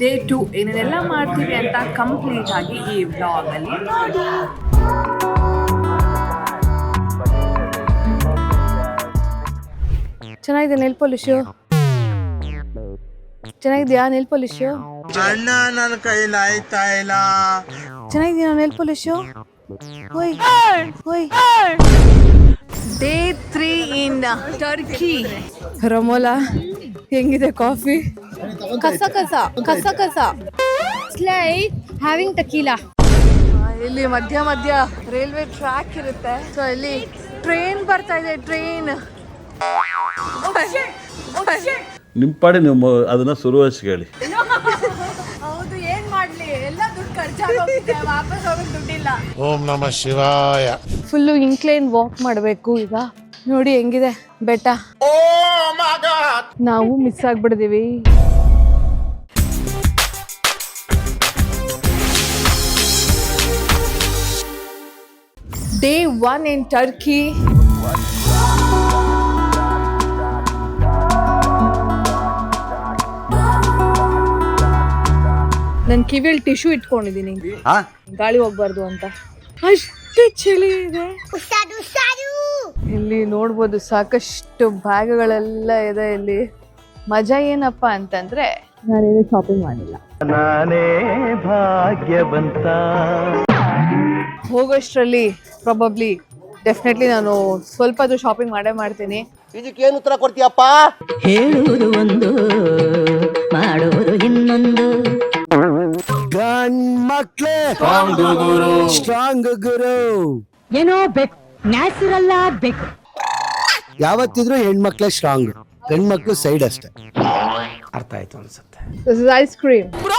Day 2 ಏನೇನೆಲ್ಲ ಮಾಡ್ತೀವಿ ಅಂತ ಕಂಪ್ಲೀಟ್ ಆಗಿ ಈ ವ್ಲಾಗಲ್ಲಿ ನೋಡಿ. ಚೆನ್ನಾಗಿದೆ ನೆಲ್ ಪಾಲಿಶು. ಚೆನ್ನಾಗಿದ್ಯಾ ನೆಲ್ ಪಾಲಿಶು? ಅಣ್ಣ ನನ್ನ ಕೈಲಿ ಆಯ್ತಾ ಇಲ್ಲ. ಚೆನ್ನಾಗಿದ್ಯಾ ನೆಲ್ ಪಾಲಿಶು? ಹೋಯ್ ಹೋಯ್. ಡೇ 3 ಇನ್ ಟರ್ಕಿ. ರಮೋಲಾ ಹೆಂಗಿದೆ ಕಾಫಿ? ಕಸ ಕಸ ಕಸ ಕಸ. It's like having tequila. ಇಲ್ಲಿ ಮಧ್ಯ ಮಧ್ಯ ರೈಲ್ವೆ ಟ್ರ್ಯಾಕ್ ಇರುತ್ತೆ. ಸೊ ಇಲ್ಲಿ ಟ್ರೈನ್ ಬರ್ತಾ ಇದೆ. ಟ್ರೈನ್ ನಿಮ್ಮ ಪಾಡಿ ನೀವು ಅದನ್ನ ಶುರುವಾಸಿ ಹೇಳಿ. ಹೌದು, ಏನ್ ಮಾಡ್ಲಿ, ಎಲ್ಲ ದುಡ್ಡು ಖರ್ಚಾಗೋಗಿದೆ, ವಾಪಸ್ ಹೋಗಕ್ ದುಡ್ಡಿಲ್ಲ. ಓಂ ನಮಃ ಶಿವಾಯ. ಫುಲ್ಲು ಇನ್ಕ್ಲೈನ್ ವಾಕ್ ಮಾಡಬೇಕು. ಈಗ ನೋಡಿ ಹೆಂಗಿದೆ ಬೆಟ್ಟ. ನಾವು ಮಿಸ್ ಆಗ್ಬಿಡ್ತೀವಿ. ಡೇ 1 ಇನ್ ಟರ್ಕಿ. ನನ್ನ ಕಿವಿಯಲ್ಲಿ ಟಿಶ್ಯೂ ಇಟ್ಕೊಂಡಿದ್ದೀನಿ, ಗಾಳಿ ಹೋಗ್ಬಾರ್ದು ಅಂತ. ಅಷ್ಟು ಚಳಿ ಇದೆ. ಇಲ್ಲಿ ನೋಡ್ಬೋದು ಸಾಕಷ್ಟು ಬ್ಯಾಗ್ಗಳೆಲ್ಲ ಇದೆ. ಇಲ್ಲಿ ಮಜಾ ಏನಪ್ಪ ಅಂತಂದ್ರೆ ನಾನೇನು ಶಾಪಿಂಗ್ ಮಾಡಿಲ್ಲ. ನಾನೇ ಭಾಗ್ಯವಂತ. ಹೋಗೋಷ್ಟರಲ್ಲಿ ಪ್ರಾಬಬ್ಲಿ ಡೆಫಿನೆಟ್ಲಿ ನಾನು ಸ್ವಲ್ಪ ಶಾಪಿಂಗ್ ಮಾಡ್ತೀನಿ. ಇದಕ್ಕೇನು ಉತ್ತರ ಕೊಡ್ತೀಯಪ್ಪ? ಹೇಳುವುದು ಒಂದು ಮಾಡೋದು ಇನ್ನೊಂದು. ಗಂಡ್ ಮಕ್ಳೇ ಸ್ಟ್ರಾಂಗ್ ಗುರು. ಏನೋ ಬೇಕು, ನ್ಯಾಚುರಲ್ ಬೇಕು. ಯಾವತ್ತಿದ್ರು ಹೆಣ್ಮಕ್ಳೇ ಸ್ಟ್ರಾಂಗ್, ಹೆಣ್ಮಕ್ಳು ಸೈಡ್ ಅಷ್ಟೇ. ಅರ್ಥ ಆಯ್ತು ಅನ್ಸುತ್ತೆ. This is ice cream. Where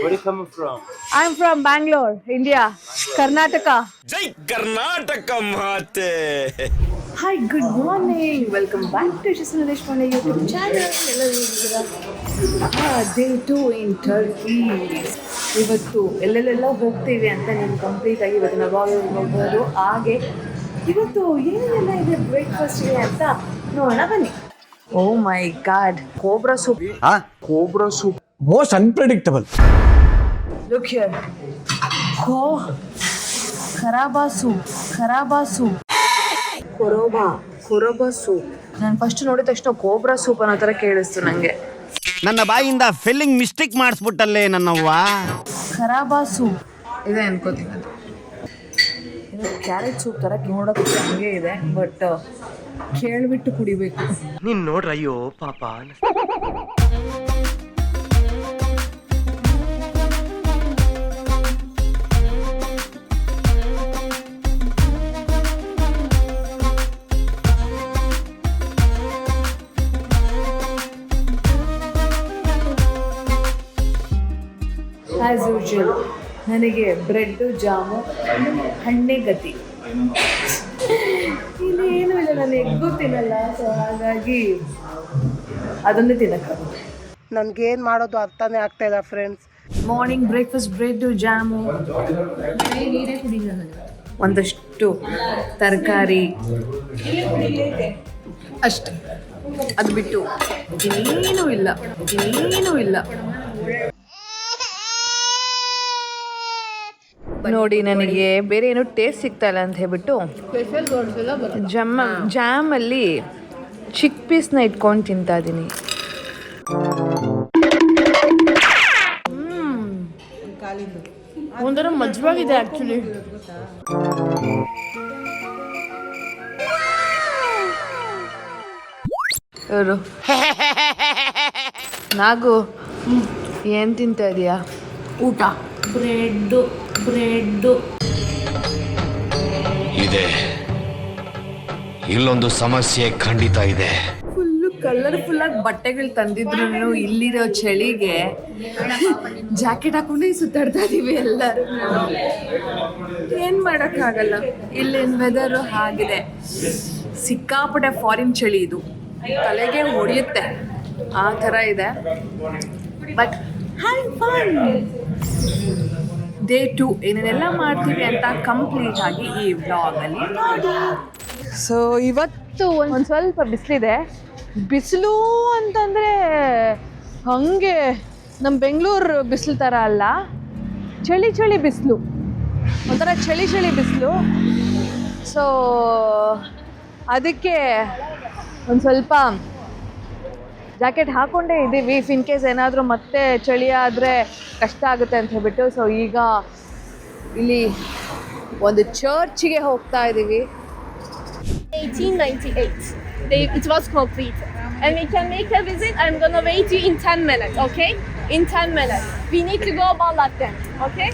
are you coming from? I'm from Bangalore, India, Karnataka. Jai Karnataka Mate. Hi, good morning. Welcome back to Shishna Deshpande YouTube channel. Day 2 in Turkey. ಇವತ್ತು ಎಲ್ಲೆಲ್ಲ ಹೋಗ್ತೀವಿ ಅಂತ ನೀವು complete ಆಗಿ ಇವತ್ತಿನ vlog ನೋಡ್ಬೋದು. ಹಾಗೆ ಇವತ್ತು ಏನೆಲ್ಲ ಇದೆ ಬ್ರೇಕ್ಫಾಸ್ಟ್ಗೆ ಅಂತ ನೋಡೋಣ ಬನ್ನಿ. Oh my god, cobra soup. Cobra soup most unpredictable. Look here. ಖರಾಬಾ ಸೂಪ್. ಕೊರೋಬಾ ಸೂಪ್. ನಾನು ಫಸ್ಟ್ ನೋಡಿದ ತಕ್ಷಣ ಕೋಬ್ರಾ ಸೂಪ್ ಅನ್ನೋ ಥರ ಕೇಳಿಸ್ತು ನನಗೆ. ನನ್ನ ಬಾಯಿಂದ ಫಿಲ್ಲಿಂಗ್ ಮಿಸ್ಟೇಕ್ ಮಾಡಿಸ್ಬಿಟ್ಟಲ್ಲೇ ನನ್ನವ್ವ. ಖರಾಬಾ ಸೂಪ್ ಇದೆ ಅನ್ಕೋತೀನಿ. ಅದು ಇದು ಕ್ಯಾರೆಟ್ ಸೂಪ್ ಥರ ನೋಡೋಕ್ಕೆ ಹಂಗೆ ಇದೆ, ಬಟ್ ಕೇಳಿಬಿಟ್ಟು ಕುಡಿಬೇಕು. ನೀನ್ ನೋಡ್ರ, ಅಯ್ಯೋ ಪಾಪ. ಆ್ಯಸ್ ಯೂಶುವಲ್ ನನಗೆ ಬ್ರೆಡ್ಡು ಜಾಮು ಹಣ್ಣೆ ಗತಿ. ಇಲ್ಲಿ ಏನೂ ಇಲ್ಲ, ನಾನು ಎಗ್ಗು ತಿನ್ನಲ್ಲ, ಸೊ ಹಾಗಾಗಿ ಅದನ್ನೇ ತಿನ್ನಕ್ಕಾಗುತ್ತೆ. ನನಗೇನು ಮಾಡೋದು ಅರ್ಥನೇ ಆಗ್ತಾ ಇಲ್ಲ friends. Morning breakfast bread jam, ಒಂದಷ್ಟು ತರಕಾರಿ ಅಷ್ಟೆ. ಅದು ಬಿಟ್ಟು ಏನೂ ಇಲ್ಲ. ನೋಡಿ, ನನಗೆ ಬೇರೆ ಏನೂ ಟೇಸ್ಟ್ ಸಿಗ್ತಾ ಇಲ್ಲ ಅಂತ ಹೇಳ್ಬಿಟ್ಟು ಜಾಮಲ್ಲಿ ಚಿಕ್ ಪೀಸ್ನ ಇಟ್ಕೊಂಡು ತಿಂತಾ ಇದ್ದೀನಿ. ಒಂಥರ ಮಜವಾಗಿದೆ ಆ್ಯಕ್ಚುಲಿ. ಇವರು ನಾಗು ಏನು ತಿಂತಾ ಇದೀಯಾ? ಊಟ. ಬ್ರೆಡ್ಡು ಇದೆ. ಇಲ್ಲೊಂದು ಸಮಸ್ಯೆ ಖಂಡಿತ ಇದೆ. ಫುಲ್ಲು ಕಲರ್ಫುಲ್ ಆಗಿ ಬಟ್ಟೆಗಳು ತಂದಿದ್ರು. ಇಲ್ಲಿರೋ ಚಳಿಗೆ ಜಾಕೆಟ್ ಹಾಕೊಂಡೇ ಸುತ್ತಾಡ್ತಾ ಇದೀವಿ ಎಲ್ಲರೂ. ಏನ್ ಮಾಡೋಕ್ಕಾಗಲ್ಲ, ಇಲ್ಲಿನ ವೆದರು ಹಾಗಿದೆ. ಸಿಕ್ಕಾಪಟ್ಟೆ ಫಾರಿನ್ ಚಳಿ ಇದು, ತಲೆಗೆ ಹೊಡೆಯುತ್ತೆ ಆ ಥರ ಇದೆ. But having fun. ಡೇ 2 ಏನೇನೆಲ್ಲ ಮಾಡ್ತೀವಿ ಅಂತ ಕಂಪ್ಲೀಟ್ ಆಗಿ ಈ ವ್ಲಾಗಲ್ಲಿ ನೋಡಿ. ಸೊ ಇವತ್ತು ಒಂದು ಸ್ವಲ್ಪ ಬಿಸಿಲಿದೆ. ಬಿಸಿಲು ಅಂತಂದರೆ ಹಾಗೆ ನಮ್ಮ ಬೆಂಗಳೂರು ಬಿಸಿಲು ಥರ ಅಲ್ಲ, ಚಳಿ ಬಿಸಿಲು, ಒಂಥರ ಚಳಿ ಬಿಸಿಲು. ಸೊ ಅದಕ್ಕೆ ಒಂದು ಸ್ವಲ್ಪ ಜಾಕೆಟ್ ಹಾಕ್ಕೊಂಡೇ ಇದ್ದೀವಿ, ಇನ್ ಕೇಸ್ ಏನಾದರೂ ಮತ್ತೆ ಚಳಿ ಆದರೆ ಕಷ್ಟ ಆಗುತ್ತೆ ಅಂತ ಹೇಳ್ಬಿಟ್ಟು. ಸೊ ಈಗ ಇಲ್ಲಿ ಒಂದು ಚರ್ಚ್ಗೆ ಹೋಗ್ತಾ ಇದ್ದೀವಿ. 1898 it was completed and we can make a visit. I'm gonna wait you in 10 minutes, okay? In 10 minutes we need to go Balat then, okay?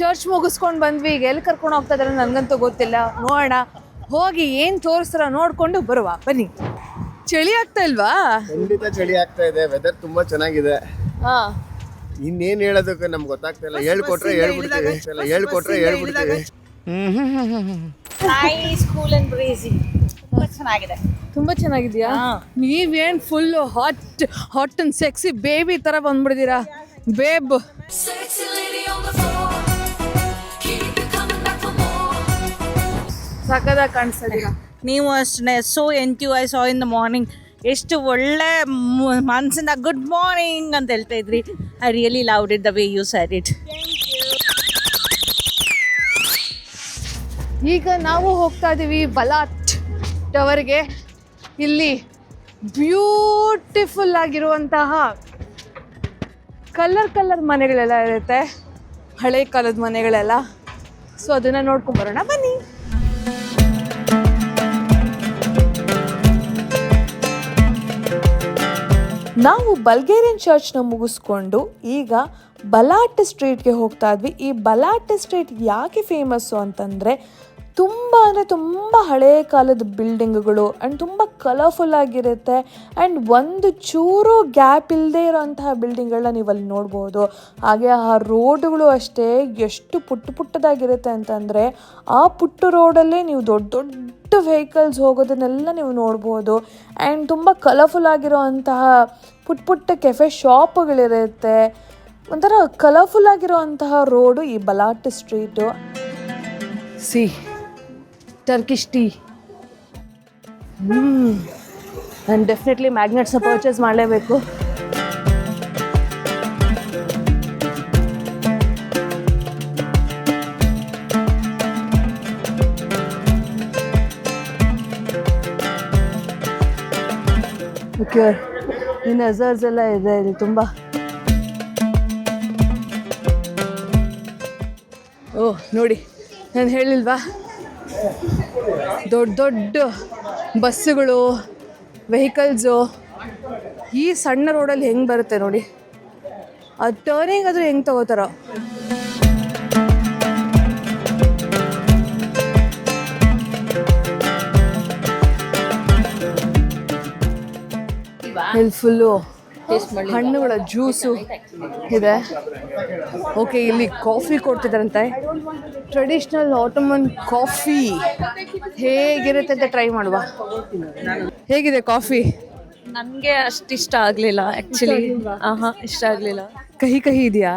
Church ಮುಗಿಸ್ಕೊಂಡು ಬಂದ್ವಿ. ಈಗ ಎಲ್ಲಿ ಕರ್ಕೊಂಡು ಹೋಗ್ತಾ ಇದಾರೆ ನನಗಂತೂ ಗೊತ್ತಿಲ್ಲ. ನೋಡೋಣ, ಹೋಗಿ ಏನು ತೋರಿಸ್ತಾರ ನೋಡ್ಕೊಂಡು ಬರುವ. ಬನ್ನಿ. ಚಳಿ ಆಗ್ತಾ ಇಲ್ವಾ? ಖಂಡಿತ ಚಳಿ ಆಗ್ತಾ ಇದೆ. ವೆದರ್ ತುಂಬಾ ಚೆನ್ನಾಗಿದೆ. ಇನ್ನೇನ್ ಹೇಳೋದಕ್ಕೆ ನಮ್ಗೆ ಗೊತ್ತಾಗ್ತಾ ಇಲ್ಲ. ಹೇಳ್ಕೊಟ್ರೆ ಹೇಳ್ಬಿಡ್ತೀವಿ. ತುಂಬಾ ಚೆನ್ನಾಗಿದ್ಯಾ? ನೀವೇನ್ full hot and sexy baby ತರ ಬಂದ್ಬಿಡಿದೀರಾ. ಬೇಬ್ ಸಕ್ಕದಾಗಿ ಕಾಣಿಸ್ತಾ. ನೀವು ಅಷ್ಟೇ ಸೋ ಎಂಟ್ಯೂ I saw in the morning. ಎಷ್ಟು ಒಳ್ಳೆ ಮನಸ್ಸಿಂದ ಗುಡ್ ಮಾರ್ನಿಂಗ್ ಅಂತ ಹೇಳ್ತಾ ಇದ್ರಿ. I really loved it the way you said it. ಈಗ ನಾವು ಹೋಗ್ತಾ ಇದ್ದೀವಿ ಬಲಾಟ್ ಟವರ್ಗೆ. ಇಲ್ಲಿ ಬ್ಯೂಟಿಫುಲ್ ಆಗಿರುವಂತಹ ಕಲರ್ ಮನೆಗಳೆಲ್ಲ ಇರುತ್ತೆ, ಹಳೆ ಕಾಲದ ಮನೆಗಳೆಲ್ಲ. ಸೊ ಅದನ್ನು ನೋಡ್ಕೊಂಬರೋಣ ಬನ್ನಿ. ನಾವು ಬಲ್ಗೇರಿಯನ್ ಚರ್ಚ್ನ ಮುಗಿಸ್ಕೊಂಡು ಈಗ ಬಲಾಟ್ ಸ್ಟ್ರೀಟ್ಗೆ ಹೋಗ್ತಾ ಇದ್ವಿ. ಈ ಬಲಾಟ್ ಸ್ಟ್ರೀಟ್ ಯಾಕೆ ಫೇಮಸ್ಸು ಅಂತಂದರೆ ತುಂಬ ಹಳೇ ಕಾಲದ ಬಿಲ್ಡಿಂಗ್ಗಳು ಆ್ಯಂಡ್ ತುಂಬ ಕಲರ್ಫುಲ್ ಆಗಿರುತ್ತೆ. ಆ್ಯಂಡ್ ಒಂದು ಚೂರು ಗ್ಯಾಪ್ ಇಲ್ಲದೆ ಇರೋಂತಹ ಬಿಲ್ಡಿಂಗ್ಗಳನ್ನ ನೀವು ಅಲ್ಲಿ ನೋಡ್ಬೋದು. ಹಾಗೆ ಆ ರೋಡ್ಗಳು ಅಷ್ಟೇ ಎಷ್ಟು ಪುಟ್ಟದಾಗಿರುತ್ತೆ ಅಂತಂದರೆ ಆ ಪುಟ್ಟ ರೋಡಲ್ಲೇ ನೀವು ದೊಡ್ಡ ವೆಹಿಕಲ್ಸ್ ಹೋಗೋದನ್ನೆಲ್ಲ ನೀವು ನೋಡ್ಬೋದು. ಆ್ಯಂಡ್ ತುಂಬ ಕಲರ್ಫುಲ್ ಆಗಿರೋ ಅಂತಹ ಪುಟ್ಟ ಕೆಫೆ ಶಾಪ್ಗಳಿರುತ್ತೆ. ಒಂಥರ ಕಲರ್ಫುಲ್ ಆಗಿರೋ ಅಂತಹ ರೋಡು ಈ ಬಲಾಟ್ ಸ್ಟ್ರೀಟು. Turkish tea. ನಾನು ಡೆಫಿನೆಟ್ಲಿ ಮ್ಯಾಗ್ನೆಟ್ಸ್ನ ಪರ್ಚೇಸ್ ಮಾಡಲೇಬೇಕು. ಓಕೆ, ಇನ್ನು ಅಜರ್ಸ್ ಎಲ್ಲ ಇದೆ ಇಲ್ಲಿ ತುಂಬ. ಓಹ್ ನೋಡಿ, ನಾನು ಹೇಳಿಲ್ವಾ, ದೊಡ್ಡ ಬಸ್ಸುಗಳು, ವೆಹಿಕಲ್ಸು ಈ ಸಣ್ಣ ರೋಡಲ್ಲಿ ಹೆಂಗೆ ಬರುತ್ತೆ ನೋಡಿ. ಅದು ಟರ್ನಿಂಗ್ ಆದರೂ ಹೆಂಗೆ ತಗೋತಾರೋ. ಇಲ್ಲಿ ಫುಲ್ಲು ಹಣ್ಣುಗಳ ಜ್ಯೂಸು ಇದೆ. ಓಕೆ, ಇಲ್ಲಿ ಕಾಫಿ ಕೊಡ್ತಿದ್ದಾರಂತೆ, ಟ್ರೆಡಿಷ್ನಲ್ ಆಟೋಮನ್ ಕಾಫಿ. ಹೇಗಿರುತ್ತೆ ಅಂತ ಟ್ರೈ ಮಾಡುವ. ಹೇಗಿದೆ ಕಾಫಿ? ನನಗೆ ಅಷ್ಟು ಇಷ್ಟ ಆಗಲಿಲ್ಲ ಆ್ಯಕ್ಚುಲಿ. ಇಷ್ಟ ಆಗಲಿಲ್ಲ. ಕಹಿ ಇದೆಯಾ?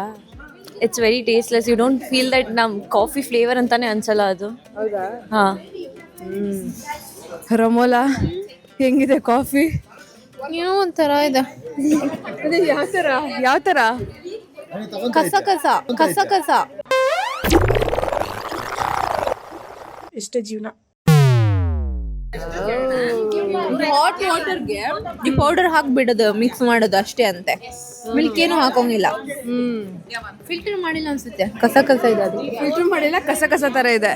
It's very tasteless. You don't feel that ನಮ್ಮ ಕಾಫಿ ಫ್ಲೇವರ್ ಅಂತಾನೆ ಅನ್ಸಲ್ಲ ಅದು. ಹೌದಾ? ಹಾಂ. ರಮೋಲಾ, ಹೆಂಗಿದೆ ಕಾಫಿ? ಏನೋ ಒಂಥರ ಇದೆ. ಅದೇ ಯಾವ ಥರ? ಕಸ. ಇಷ್ಟೇ ಜೀವನ. ಹಾಟ್ ವಾಟರ್ಗೆ ಈ ಪೌಡರ್ ಹಾಕ್ಬಿಡೋದು, ಮಿಕ್ಸ್ ಮಾಡೋದು ಅಷ್ಟೇ ಅಂತೆ. ಮಿಲ್ಕ್ ಏನು ಹಾಕೋಂಗಿಲ್ಲ. ಫಿಲ್ಟರ್ ಮಾಡಿಲ್ಲ ಅನ್ಸುತ್ತೆ. ಕಸ ಇದೆ ಅದು. ಫಿಲ್ಟರ್ ಮಾಡಿಲ್ಲ, ಕಸ ಥರ ಇದೆ.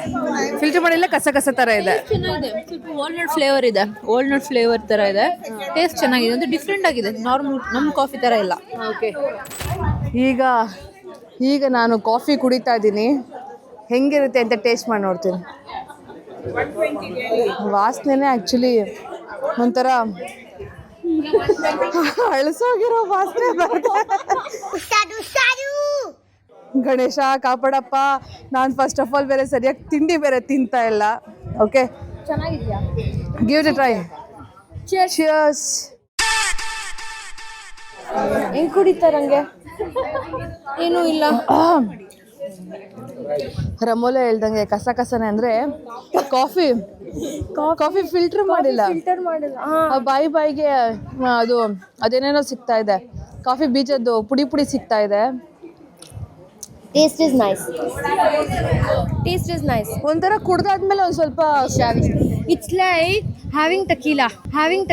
ಫಿಲ್ಟರ್ ಮಾಡಿಲ್ಲ, ಕಸ ಥರ ಇದೆ. ಚೆನ್ನಾಗಿದೆ. ಸ್ವಲ್ಪ ವಾಲ್ನಟ್ ಫ್ಲೇವರ್ ಇದೆ. ವಾಲ್ನಟ್ ಫ್ಲೇವರ್ ಥರ ಇದೆ. ಟೇಸ್ಟ್ ಚೆನ್ನಾಗಿದೆ. ಅದು ಡಿಫ್ರೆಂಟ್ ಆಗಿದೆ. ನಾರ್ಮಲ್ ನಮ್ಮ ಕಾಫಿ ಥರ ಇಲ್ಲ. ಓಕೆ, ಈಗ ಈಗ ನಾನು ಕಾಫಿ ಕುಡಿತಾ ಇದ್ದೀನಿ, ಹೆಂಗಿರುತ್ತೆ ಅಂತ ಟೇಸ್ಟ್ ಮಾಡಿ ನೋಡ್ತೀನಿ. ವಾಸನೆನೇ ಆ್ಯಕ್ಚುಲಿ ಒಂಥರ ಅಳಸೋಗಿರೋ ವಾಸನೆ ಬರುತ್ತೆ. ಗಣೇಶ ಕಾಪಾಡಪ್ಪ, ನಾನು ಫಸ್ಟ್ ಆಫ್ ಆಲ್ ಬೇರೆ ಸರಿಯಾಗಿ ತಿಂಡಿ ಬೇರೆ ತಿಂತಾ ಇಲ್ಲ. ಓಕೆ, ಚೆನ್ನಾಗಿದ್ಯಾ? Give it A try. Cheers. ಹೆಂಗ್ ಕುಡಿತಾರಂಗೆ? ಏನೂ ಇಲ್ಲ. ರಮೋಲೆ ಹೇಳ್ದಂಗೆ ಕಸ ಕಸನೆ ಅಂದರೆ ಕಾಫಿ ಫಿಲ್ಟರ್ ಮಾಡಿಲ್ಲ. ಬಾಯಿಗೆ ಅದು ಅದೇನೇನೋ ಸಿಗ್ತಾ ಇದೆ, ಕಾಫಿ ಬೀಜದ್ದು ಪುಡಿ ಸಿಗ್ತಾ ಇದೆ. Taste is nice. ಒಂಥರ ಕುಡ್ದಾದ್ಮೇಲೆ ಒಂದು ಸ್ವಲ್ಪ it's like having tequila. Having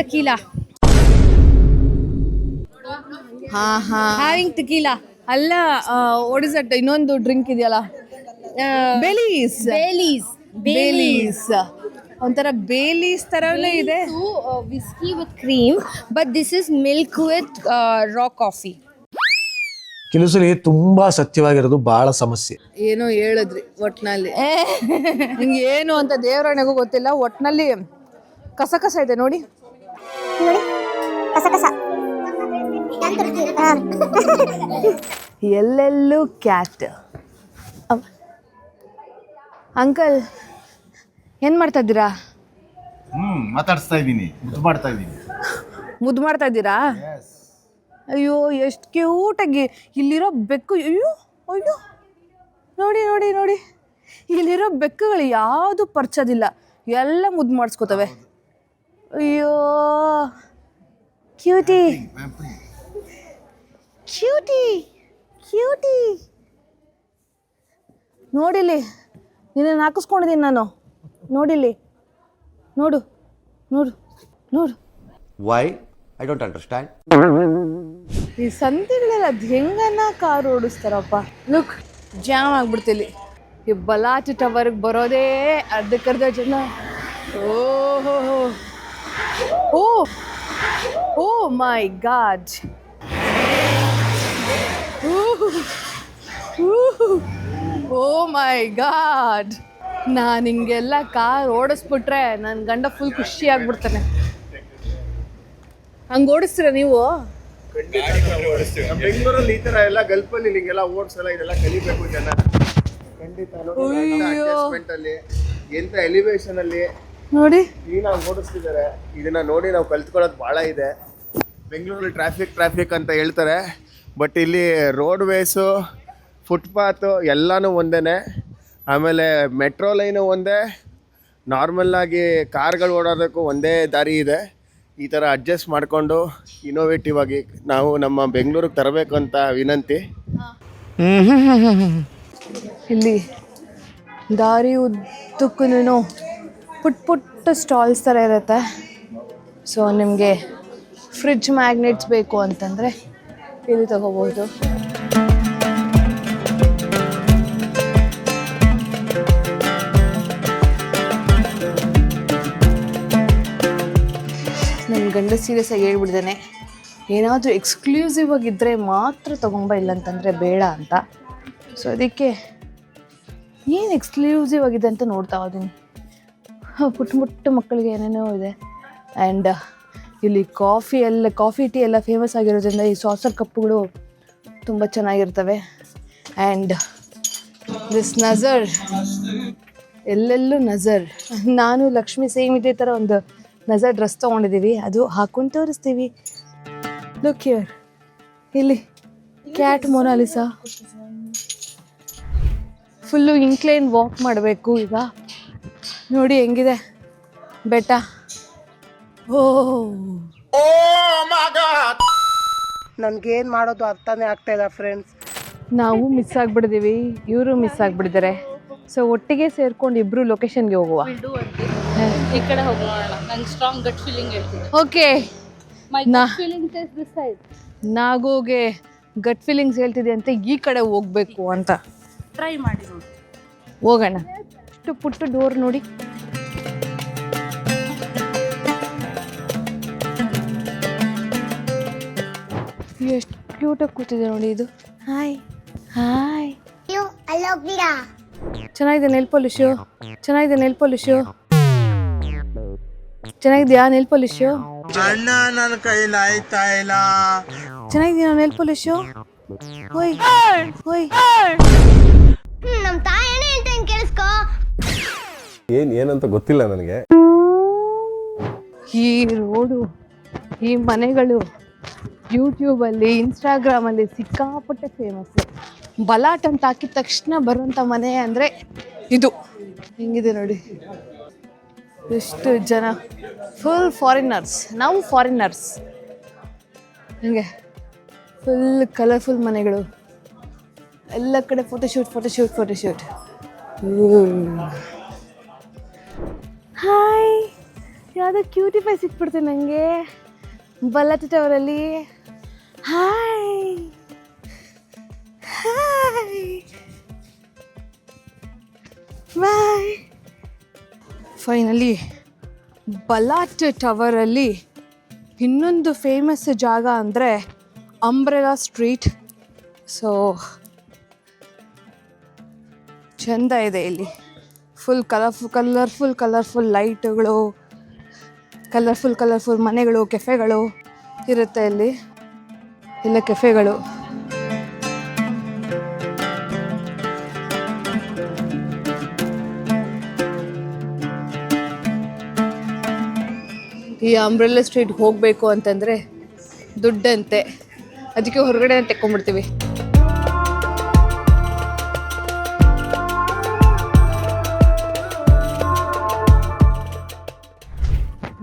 tequila ಅಲ್ಲ, ವಾಟ್ ಇಸ್ ದಟ್ ಇನ್ನೊಂದು ಡ್ರಿಂಕ್ ಇದೆಯಲ್ಲ, ಬೇಲೀಸ್. ಒಂಥರ ಬೇಲೀಸ್ ಥರನೇ ಇದೆ. Whisky with cream, but this is milk with raw coffee. ಕೆಲವು ಸಲ ತುಂಬಾ ಸತ್ಯವಾಗಿರೋದು ಬಹಳ ಸಮಸ್ಯೆ. ಏನೋ ಹೇಳಿದ್ರಿ ಒಟ್ನಲ್ಲಿ, ನಿಮ್ಗೆ ಏನು ಅಂತ ದೇವರಾಣೆಗೂ ಗೊತ್ತಿಲ್ಲ. ಒಟ್ನಲ್ಲಿ ಕಸ ಇದೆ ನೋಡಿ. ಎಲ್ಲೆಲ್ಲೂ ಕ್ಯಾಟ್. ಅಂಕಲ್ ಏನ್ ಮಾಡ್ತಾ ಇದ್ದೀರಾ? ಮಾತಾಡಿಸ್ತಾ ಇದ್ದೀನಿ, ಮುದ್ದು ಮಾಡ್ತಾ ಇದ್ದೀರಾ? ಅಯ್ಯೋ ಎಷ್ಟು ಕ್ಯೂಟಾಗಿ ಇಲ್ಲಿರೋ ಬೆಕ್ಕು. ಅಯ್ಯೋ ನೋಡಿ ಇಲ್ಲಿರೋ ಬೆಕ್ಕುಗಳು ಯಾವುದು ಪರ್ಚೋದಿಲ್ಲ, ಎಲ್ಲ ಮುದ್ದು ಮಾಡಿಸ್ಕೋತವೆ. ಅಯ್ಯೋ ಕ್ಯೂಟಿ. ನೋಡಿಲಿ, ನಿನ್ನ ಹಾಕಿಸ್ಕೊಂಡಿದ್ದೀನಿ ನಾನು. ನೋಡಿಲಿ, ನೋಡು. ವೈ? I don't understand. ಈ ಸಂತೆಗಳೆಲ್ಲ ಅದು ಹೆಂಗನ್ನ ಕಾರು ಓಡಿಸ್ತಾರಪ್ಪ. ಲುಕ್, ಜಾಮ್ ಆಗ್ಬಿಡ್ತಿಲ್ಲಿ. ಈ ಬಲಾಟಿ ಟವರ್ಗೆ ಬರೋದೇ ಅರ್ಧಕ್ಕರ್ಧ ಜನ. Oh my god. Oh my god. ನಾನು ಹಿಂಗೆಲ್ಲ ಕಾರ್ ಓಡಿಸ್ಬಿಟ್ರೆ ನನ್ನ ಗಂಡ ಫುಲ್ ಖುಷಿ ಆಗ್ಬಿಡ್ತಾನೆ. ಹಂಗೆ ಓಡಿಸ್ತೀರ ನೀವು? ಬೆಂಗಳೂರಲ್ಲಿ ಈ ತರ ಎಲ್ಲ ಗಲ್ಫಲ್ಲಿ ಹಿಂಗೆಲ್ಲ ಓಡಿಸಲ್ಲ, ಇದೆಲ್ಲ ಕಲಿಬೇಕು ಜನ. ಖಂಡಿತ ಅಡ್ಜಸ್ಟ್ಮೆಂಟ್ ಅಲ್ಲಿ, ಎಂತ ಎಲಿವೇಶನ್ ಅಲ್ಲಿ ನೋಡಿ ಕ್ಲೀನಾಗಿ ಓಡಿಸ್ತಿದ್ದಾರೆ. ಇದನ್ನ ನೋಡಿ ನಾವು ಕಲ್ತ್ಕೊಳ್ಳೋದು ಭಾಳ ಇದೆ. ಬೆಂಗಳೂರಲ್ಲಿ ಟ್ರಾಫಿಕ್ ಅಂತ ಹೇಳ್ತಾರೆ, ಬಟ್ ಇಲ್ಲಿ ರೋಡ್ ವೇಸು, ಫುಟ್ಪಾತು ಎಲ್ಲನೂ ಒಂದೇ. ಆಮೇಲೆ ಮೆಟ್ರೋ ಲೈನು ಒಂದೇ, ನಾರ್ಮಲ್ಲಾಗಿ ಕಾರ್ಗಳು ಓಡೋದಕ್ಕೂ ಒಂದೇ ದಾರಿ ಇದೆ. ಈ ಥರ ಅಡ್ಜಸ್ಟ್ ಮಾಡಿಕೊಂಡು ಇನೋವೇಟಿವ್ ಆಗಿ ನಾವು ನಮ್ಮ ಬೆಂಗಳೂರಿಗೆ ತರಬೇಕು ಅಂತ ವಿನಂತಿ. ಇಲ್ಲಿ ದಾರಿ ಉದ್ದಕ್ಕೂ ಪುಟ್ಟ ಸ್ಟಾಲ್ಸ್ ಥರ ಇರುತ್ತೆ. ಸೊ ನಿಮಗೆ ಫ್ರಿಡ್ಜ್ ಮ್ಯಾಗ್ನೆಟ್ಸ್ ಬೇಕು ಅಂತಂದರೆ ಇಲ್ಲಿ ತಗೋಬೋದು. ನನ್ನ ಗಂಡ ಸೀರಿಯಸ್ ಆಗಿ ಹೇಳ್ಬಿಡ್ದೇನೆ, ಏನಾದರೂ ಎಕ್ಸ್ಕ್ಲೂಸಿವ್ ಆಗಿದ್ದರೆ ಮಾತ್ರ ತೊಗೊಂಬ, ಇಲ್ಲಂತಂದರೆ ಬೇಡ ಅಂತ. ಸೊ ಅದಕ್ಕೆ ಏನು ಎಕ್ಸ್ಕ್ಲೂಸಿವ್ ಆಗಿದೆ ಅಂತ ನೋಡ್ತಾ ಇದ್ದೀನಿ. ಪುಟ್ಟ ಮಕ್ಕಳಿಗೆ ಏನೇನೋ ಇದೆ. ಆ್ಯಂಡ್ ಇಲ್ಲಿ ಕಾಫಿ ಟೀ ಎಲ್ಲ ಫೇಮಸ್ ಆಗಿರೋದ್ರಿಂದ ಈ ಸಾಸರ್ ಕಪ್ಪುಗಳು ತುಂಬ ಚೆನ್ನಾಗಿರ್ತವೆ. ಆ್ಯಂಡ್ ದಿಸ್ ನಜರ್, ಎಲ್ಲೆಲ್ಲೂ ನಜರ್. ನಾನು ಲಕ್ಷ್ಮಿ ಸೇಮ್ ಇದೇ ಥರ ಒಂದು ನಜರ್ ಡ್ರೆಸ್ ತೊಗೊಂಡಿದ್ದೀವಿ, ಅದು ಹಾಕೊಂಡು ತೋರಿಸ್ತೀವಿ. ಲುಕ್ ಹಿಯರ್, ಇಲ್ಲಿ cat Mona Lisa. Full incline walk ಮಾಡಬೇಕು ಈಗ. ನೋಡಿ ಹೆಂಗಿದೆ ಬೆಟ್ಟ. ನನ್ಗೇನ್ ಮಾಡೋದು ಅರ್ಥನೇ ಆಗ್ತಾ ಇಲ್ಲ ಫ್ರೆಂಡ್ಸ್. ನಾವು ಮಿಸ್ ಆಗಿಬಿಟ್ಟಿದ್ದೀವಿ, ಇವರು ಮಿಸ್ ಆಗಿಬಿಟ್ಟಿದ್ದಾರೆ. ಸೊ ಒಟ್ಟಿಗೆ ಸೇರ್ಕೊಂಡು ಇಬ್ರು ಲೊಕೇಶನ್ಗೆ ಹೋಗುವ. ಈ ಕಡೆ ಹೋಗೋಣ. ನಂಗೆ ಸ್ಟ್ರಾಂಗ್ ಗಟ್ ಫೀಲಿಂಗ್ ಹೇಳ್ತೀನಿ. Okay, this side. ನಾಗೋಗೆ ಗಟ್ ಫೀಲಿಂಗ್ಸ್ ಹೇಳ್ತಿದೆ ಅಂತ ಈ ಕಡೆ ಹೋಗ್ಬೇಕು ಅಂತ ಟ್ರೈ ಮಾಡಿ ನೋಡಿ. ಹೋಗೋಣ. ಪುಟ್ಟ ಡೋರ್ ನೋಡಿ. ಎಷ್ಟು ಕ್ಯೂಟಾಗಿ ಕೂತಿದೆ ನೋಡಿ ಇದು. ಹಾಯ್. ಹೋಗ್ತೀರಾ? ಚೆನ್ನಾಗಿದೆ ನೆಲ್ ಪಾಲಿಶು, ಚೆನ್ನಾಗಿದೆ ನೆಲ್ ಪಾಲಿಶು, ಚೆನ್ನಾಗಿದ್ಯಾ ನೆಲ್ ಪಾಲಿಶು? ಅಣ್ಣ ನನ್ನ ಕೈಲಿ ಆಯ್ತಾ ಇಲ್ಲ. ಚೆನ್ನಾಗಿದ್ಯಾ ನೆಲ್ ಪಾಲಿಶು? ಹೋಯ್ ಹೋಯ್. ನಮ್ಮ ತಾಯನೇ ಹೇಳ್ತೇನೆ ಕೇಳಿಸ್ಕೋ. ಏನಂತ ಗೊತ್ತಿಲ್ಲ ನನಗೆ. ಈ ರೋಡು, ಈ ಮನೆಗಳು ಯೂಟ್ಯೂಬಲ್ಲಿ, ಇನ್ಸ್ಟಾಗ್ರಾಮಲ್ಲಿ ಸಿಕ್ಕಾಪಟ್ಟೆ ಫೇಮಸ್ಸು. ಬಲಾಟ್ ಅಂತ ಹಾಕಿದ ತಕ್ಷಣ ಬರುವಂಥ ಮನೆ ಅಂದರೆ ಇದು. ಹೆಂಗಿದೆ ನೋಡಿ, ಎಷ್ಟು ಜನ, ಫುಲ್ ಫಾರಿನರ್ಸ್. ನಾವು ಫಾರಿನರ್ಸ್. ಹಿಂಗೆ ಫುಲ್ ಕಲರ್ಫುಲ್ ಮನೆಗಳು, ಎಲ್ಲ ಕಡೆ ಫೋಟೋಶೂಟ್ ಫೋಟೋಶೂಟ್ ಫೋಟೋಶೂಟ್. ಹಾಯ್, ಯಾವುದೋ ಕ್ಯೂಟಿಫೈ ಸಿಕ್ಬಿಡ್ತು ನನಗೆ ಬಲಾಟ್ ಟವರಲ್ಲಿ. Hi hi bye. ಫೈನಲಿ ಬಲಾಟ್ ಟವರಲ್ಲಿ ಇನ್ನೊಂದು ಫೇಮಸ್ ಜಾಗ ಅಂದರೆ ಅಂಬ್ರೆಲಾ ಸ್ಟ್ರೀಟ್. ಸೊ ಚೆಂದ ಇದೆ ಇಲ್ಲಿ, ಫುಲ್ ಕಲರ್ಫುಲ್ ಲೈಟುಗಳು, ಕಲರ್ಫುಲ್ ಮನೆಗಳು, ಕೆಫೆಗಳು ಇರುತ್ತೆ ಇಲ್ಲಿ. ಇಲ್ಲ ಕೆಫೆಗಳು. ಈ ಅಂಬ್ರೆಲಾ ಸ್ಟ್ರೀಟ್ ಹೋಗಬೇಕು ಅಂತಂದರೆ ದುಡ್ಡಂತೆ, ಅದಕ್ಕೆ ಹೊರಗಡೆ ತೆಕ್ಕೊಂಡ್ಬಿಡ್ತೀವಿ.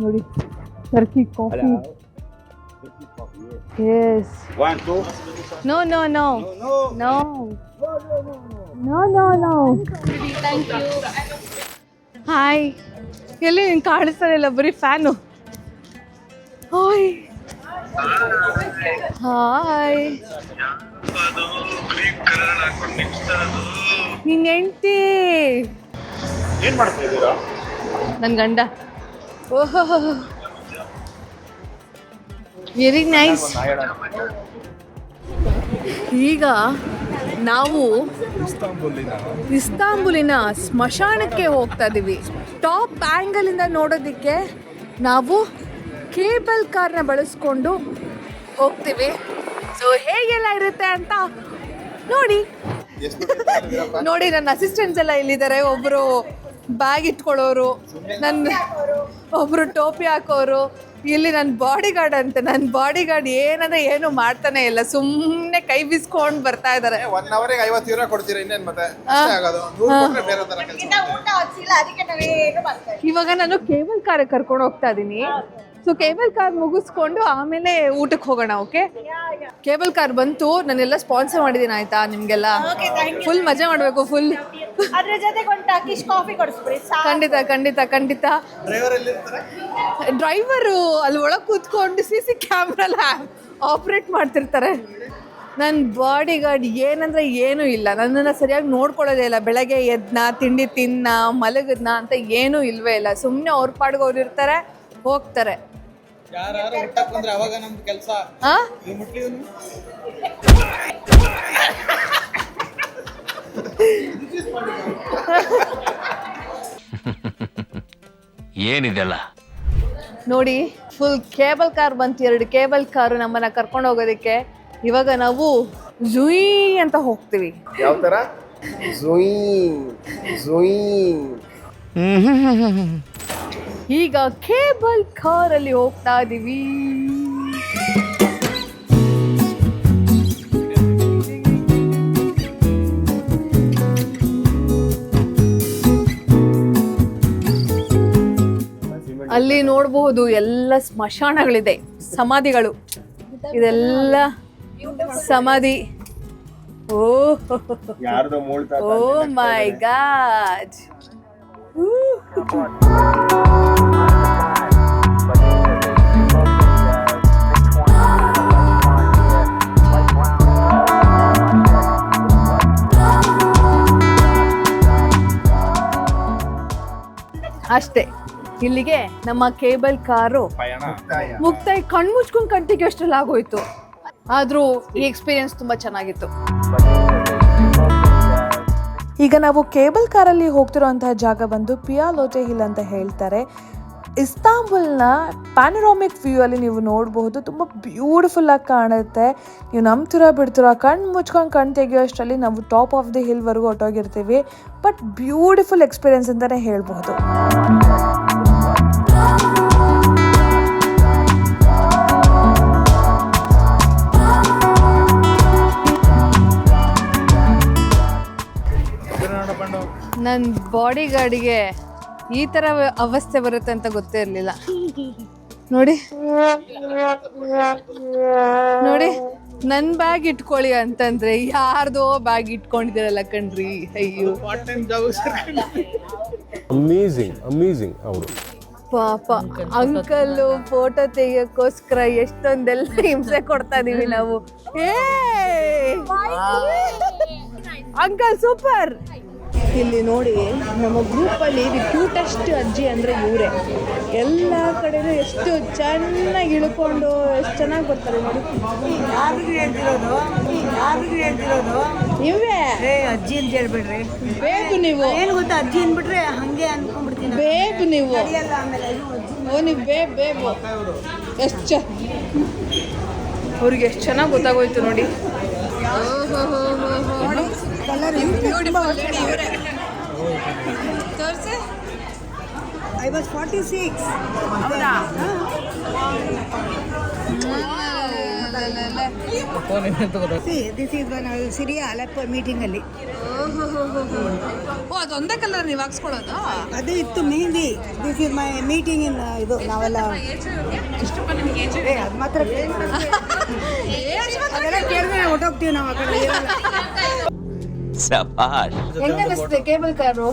ನೋಡಿ, Turkey coffee. Yes. No no no no no no no. Hi. ಎಲ್ಲಿ ನಿಂಗೆ ಕಾಣಿಸ್ತಾನಿಲ್ಲ, ಬರೀ ಫ್ಯಾನು. Hi hi. ನಿನ್ನ ಹೆಂಡ್ತಿ ಏನ್ ಮಾಡ್ತಾ ಇದ್ದೀರಾ? ನನ್ನ ಗಂಡ. ಓಹೋ, ವೆರಿ ನೈಸ್. ಈಗ ನಾವು ಇಸ್ತಾಂಬುಲಿನ ಸ್ಮಶಾನಕ್ಕೆ ಹೋಗ್ತಾ ಇದ್ದೀವಿ. ಟಾಪ್ ಆ್ಯಂಗಲಿಂದ ನೋಡೋದಕ್ಕೆ ನಾವು ಕೇಬಲ್ ಕಾರ್ನ ಬಳಸ್ಕೊಂಡು ಹೋಗ್ತೀವಿ. ಸೊ ಹೇಗೆಲ್ಲ ಇರುತ್ತೆ ಅಂತ ನೋಡಿ. ನೋಡಿ, ನನ್ನ ಅಸಿಸ್ಟೆಂಟ್ಸ್ ಎಲ್ಲ ಇಲ್ಲಿದ್ದಾರೆ. ಒಬ್ಬರು ಬ್ಯಾಗ್ ಇಟ್ಕೊಳ್ಳೋರು, ಒಬ್ಬರು ಟೋಪಿ ಹಾಕೋರು, ಇಲ್ಲಿ ನನ್ನ ಬಾಡಿ ಗಾರ್ಡ್ ಅಂತ. ನನ್ನ ಬಾಡಿ ಗಾರ್ಡ್ ಏನಂದ್ರೆ ಏನು ಮಾಡ್ತಾನೆ ಇಲ್ಲ, ಸುಮ್ಮನೆ ಕೈ ಬೀಸ್ಕೊಂಡು ಬರ್ತಾ ಇದ್ದಾರೆ. 1 ಅವರಿಗೆ 50 ಯೂರೋ ಕೊಡ್ತೀರಾ? ಇನ್ನೇನು ಮತ್ತೆ ಬೇರೆ ತರ ಕೆಲಸ. ಇವಾಗ ನಾನು ಕೇಬಲ್ ಕಾರ್ ಕರ್ಕೊಂಡು ಹೋಗ್ತಾ ಇದ್ದೀನಿ. ಸೊ ಕೇಬಲ್ ಕಾರ್ ಮುಗಿಸ್ಕೊಂಡು ಆಮೇಲೆ ಊಟಕ್ಕೆ ಹೋಗೋಣ. ಓಕೆ, ಕೇಬಲ್ ಕಾರ್ ಬಂತು, ನಾನೆಲ್ಲ ಸ್ಪಾನ್ಸರ್ ಮಾಡಿದ್ದೀನಿ ಆಯ್ತಾ ನಿಮಗೆಲ್ಲ. ಫುಲ್ ಮಜಾ ಮಾಡಬೇಕು. ಫುಲ್ ಅದ್ರ ಜೊತೆಗೆ ಒಂದು ಟರ್ಕಿಶ್ ಕಾಫಿ ಕೊಡಿಸ್ಬಿಡಿ. ಖಂಡಿತ ಖಂಡಿತ ಖಂಡಿತ. ಡ್ರೈವರು ಅಲ್ಲಿ ಒಳಗೆ ಕೂತ್ಕೊಂಡು CC ಕ್ಯಾಮ್ರಲ್ಲ ಆಪ್ರೇಟ್ ಮಾಡ್ತಿರ್ತಾರೆ. ನನ್ನ ಬಾಡಿ ಗಾರ್ಡ್ ಏನಂದ್ರೆ ಏನೂ ಇಲ್ಲ, ನನ್ನನ್ನು ಸರಿಯಾಗಿ ನೋಡ್ಕೊಳ್ಳೋದೇ ಇಲ್ಲ. ಬೆಳಗ್ಗೆ ಎದ್ನ, ತಿಂಡಿ ತಿನ್ನ, ಮಲಗದ್ನ ಅಂತ ಏನೂ ಇಲ್ವೇ ಇಲ್ಲ. ಸುಮ್ಮನೆ ಅವ್ರ ಪಾಡ್ಗೆ ಅವ್ರು ಇರ್ತಾರೆ, ಹೋಗ್ತಾರೆ. ಏನಿದೆಲ್ಲ ನೋಡಿ, ಫುಲ್ ಕೇಬಲ್ ಕಾರ್ ಬಂತು. 2 ಕೇಬಲ್ ಕಾರು ನಮ್ಮನ್ನ ಕರ್ಕೊಂಡು ಹೋಗೋದಕ್ಕೆ. ಇವಾಗ ನಾವು ಝುಯಿ ಅಂತ ಹೋಗ್ತೀವಿ. ಯಾವ ತರ? ಝುಯಿ ಝುಯಿ. ಈಗ ಕೇಬಲ್ ಕಾರಲ್ಲಿ ಹೋಗ್ತಾ ಇದೀವಿ. ಅಲ್ಲಿ ನೋಡಬಹುದು ಎಲ್ಲ ಸ್ಮಶಾನಗಳಿದೆ, ಸಮಾಧಿಗಳು. ಇದೆಲ್ಲ ಸಮಾಧಿ. ಯಾರ್ದೋ ಮೂಳ್ತಾ ಓ ಮೈ ಗಾಡ್. ಅಷ್ಟೇ, ಇಲ್ಲಿಗೆ ನಮ್ಮ ಕೇಬಲ್ ಕಾರು ಮುಕ್ತಾಯ. ಕಣ್ಮುಚ್ಕೊಂಡು ಕಂಟಿಗೆ ಅಷ್ಟರಲ್ಲಿ ಆಗೋಯ್ತು. ಆದರೂ ಈ ಎಕ್ಸ್ಪೀರಿಯನ್ಸ್ ತುಂಬ ಚೆನ್ನಾಗಿತ್ತು. ಈಗ ನಾವು ಕೇಬಲ್ ಕಾರಲ್ಲಿ ಹೋಗ್ತಿರೋಂತಹ ಜಾಗ ಬಂದು ಪಿಯಾಲೋಟೆ ಹಿಲ್ ಅಂತ ಹೇಳ್ತಾರೆ. ಇಸ್ತಾಂಬುಲ್ನ ಪ್ಯಾನರಾಮಿಕ್ ವ್ಯೂ ಅಲ್ಲಿ ನೀವು ನೋಡಬಹುದು. ತುಂಬ ಬ್ಯೂಟಿಫುಲ್ಲಾಗಿ ಕಾಣುತ್ತೆ. ನೀವು ನಂಬ್ತಿರೋ ಬಿಡ್ತಿರೋ ಕಣ್ಣು ಮುಚ್ಕೊಂಡು ಕಣ್ಣು ತೆಗಿಯೋಷ್ಟರಲ್ಲಿ ನಾವು ಟಾಪ್ ಆಫ್ ದಿ ಹಿಲ್ವರೆಗೂ ಹೊಟ್ಟೋಗಿರ್ತೀವಿ. ಬಟ್ ಬ್ಯೂಟಿಫುಲ್ ಎಕ್ಸ್ಪೀರಿಯನ್ಸ್ ಅಂತಲೇ ಹೇಳ್ಬಹುದು. ನನ್ನ ಬಾಡಿ ಗಾರ್ಡಿಗೆ ಈ ಥರ ಅವಸ್ಥೆ ಬರುತ್ತೆ ಅಂತ ಗೊತ್ತೇ ಇರಲಿಲ್ಲ. ನೋಡಿ ನೋಡಿ, ನನ್ನ ಬ್ಯಾಗ್ ಇಟ್ಕೊಳ್ಳಿ ಅಂತಂದ್ರೆ ಯಾರ್ದೋ ಬ್ಯಾಗ್ ಇಟ್ಕೊಂಡಿದ್ದೀರಲ್ಲ ಕಣ್ರಿ. ಅಯ್ಯೋ ಅಮೇಝಿಂಗ್ ಅವರು ಪಾಪ ಅಂಕಲ್ ಫೋಟೋ ತೆಗಿಯೋಕ್ಕೋಸ್ಕರ ಎಷ್ಟೊಂದೆಲ್ಲ ಹಿಂಸೆ ಕೊಡ್ತಾ ಇದೀವಿ ನಾವು. Uncle super. ಇಲ್ಲಿ ನೋಡಿ, ನಮ್ಮ ಗ್ರೂಪಲ್ಲಿ ಕ್ಯೂಟೆಸ್ಟ್ ಅಜ್ಜಿ ಅಂದರೆ ಇವರೇ. ಎಲ್ಲ ಕಡೆನೂ ಎಷ್ಟು ಚೆನ್ನಾಗಿ ಇಳ್ಕೊಂಡು ಎಷ್ಟು ಚೆನ್ನಾಗಿ ಬರ್ತಾರೆ ನೋಡಿ. ನೀವೇ ಅಜ್ಜಿ ಅಂತ ಹೇಳ್ಬಿಡ್ರಿ. ಬೇಕು ನೀವು, ಏನು ಗೊತ್ತಾ, ಅಜ್ಜಿ ಅಂದ್ಬಿಟ್ರೆ ಹಂಗೆ ಅನ್ಕೊಂಡ್ಬಿಡ್ತೀನಿ. ಬೇಕು ನೀವು, ನೀವು ಬೇಬು ಎಷ್ಟು ಅವ್ರಿಗೆ ಎಷ್ಟು ಚೆನ್ನಾಗಿ ಗೊತ್ತಾಗೋಯ್ತು ನೋಡಿ. I was 46. ಹೌದಾ? See, this is when I was Syria Aleppo meeting ಅಲ್ಲಿ. ಓ, ಅದೊಂದೇ ಕಲರ್ ನೀವು ಹಾಕ್ಸ್ಕೊಳ್ಳೋದು? ಅದು ಇತ್ತು mehndi. This is my meeting ಇನ್ ಇದು ನಾವೆಲ್ಲ ಅದು ಮಾತ್ರ ಅದೆಲ್ಲ ಕೇಳಿದ್ರೆ ಹೊಟ್ಟೋಗ್ತೀವಿ ನಾವು ಆ ಕಡೆ. ಹೆಂಗ ಅನಿಸ್ತಿದೆ ಕೇಬಲ್ ಕಾರು?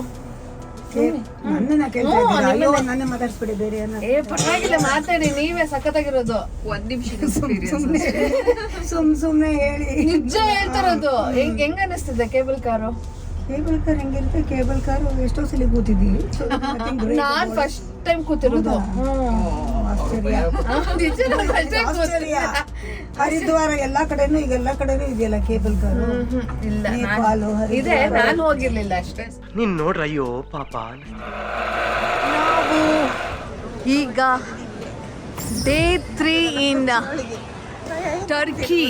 ನನ್ನನ್ನ ಕೇಳ್ತಾ ಇದ್ದೀರಾ? ಅಯ್ಯೋ, ನನ್ನೇ ಮಾತಾಡ್ಸ್ಬಿಡಿ, ಬೇರೆ ಏನಾದ್ರು. ಪರವಾಗಿಲ್ಲ, ಮಾತಾಡಿ, ನೀವೇ ಸಖತ್ತಾಗಿರೋದು. ಒಂದ್ ನಿಮಿಷ ಸುಮ್ನೆ ಹೇಳಿ. ನಿಜ ಹೇಳ್ತಾರೋದು. ಹೆಂಗ ಅನಿಸ್ತಿದೆ ಕೇಬಲ್ ಕಾರು? ಕೇಬಲ್ ಕಾರ್ ಹೆಂಗಿರುತ್ತೆ? ಕೇಬಲ್ ಕಾರ್ ಎಷ್ಟೋ ಸಲ ಕೂತಿದ್ದೀವಿ. ನಾನ್ ಫಸ್ಟ್ ಟೈಮ್ ಕೂತಿರೋದು. ಹರಿದ್ವಾರ ಎಲ್ಲಾ ಕಡೆನೂ, ಈಗ ಎಲ್ಲಾ ಕಡೆನೂ ಇದೆಯಲ್ಲ ಕೇಬಲ್ ಕಾರು. ನೇಪಾಳು, ಇದೆ, ನಾನು ಹೋಗಿರ್ಲಿಲ್ಲ ಅಷ್ಟೇ. ನೀನ್ ನೋಡ್ರ, ಅಯ್ಯೋ ಪಾಪ. ನಾವು ಈಗ ಡೇ 3 ಇನ್ ಟರ್ಕಿ.